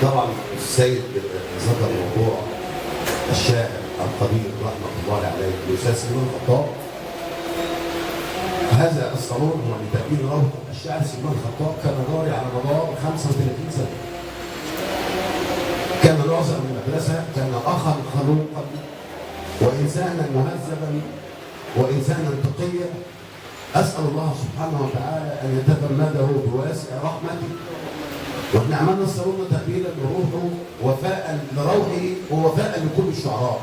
طبعا السيد ذكر موضوع الشاعر القدير رحمه الله عليه الاستاذ سليمان خطاب. هذا الصالون هو لتأمين روضة الشاعر سليمان خطاب، كان جاري على مدار 35 سنه. كان ناظر من المدرسه، كان اخا خلوقا وانسانا مهذبا وانسانا تقيا. اسال الله سبحانه وتعالى ان يتغمده بواسع رحمته. واحنا عملنا الصالون تقبيلا لروحه وفاء لروحه ووفاء لكل الشعراء.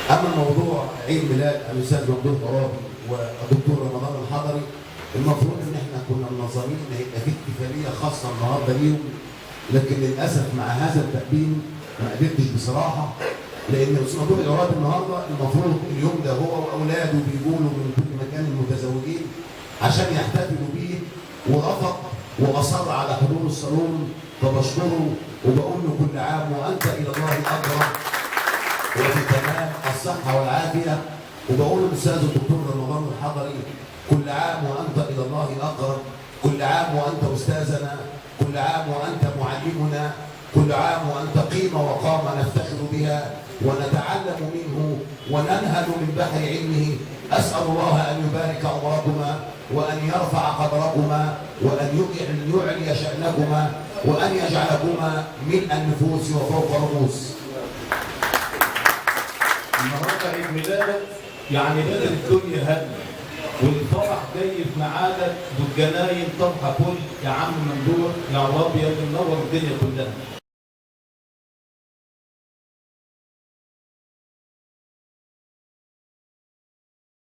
اما موضوع عيد ميلاد الاستاذ ممدوح ترابي والدكتور رمضان الحضري، المفروض ان احنا كنا منظمين ان هيبقى في احتفاليه خاصه النهارده ليهم، لكن للاسف مع هذا التقديم ما قدرتش بصراحه، لان الاستاذ ممدوح ترابي النهارده المفروض اليوم ده هو واولاده بيقولوا من كل مكان المتزوجين عشان يحتفلوا بيه، ورفض واصر على حضور الصالون، فبشكره وبقول له كل عام وانت الى الله اقرب وفي تمام الصحه والعافيه. وبقول للاستاذ الدكتور رمضان الحضري كل عام وانت الى الله اقرب، كل عام وانت استاذنا، كل عام وانت معلمنا، كل عام وانت قيمه وقامه نفتخر بها ونتعلم منه وننهل من بحر علمه. اسال الله ان يبارك عمركما وان يرفع قدركما وان يعلي شانكما وان يجعلكما ملء النفوس وفوق الرؤوس. النهارده عيد ميلادك، يعني بدل الدنيا هدمه والفرح جاي في ميعادك والجناين طرحه كل. يا عم ممدوح يا رب يا منور الدنيا كلها.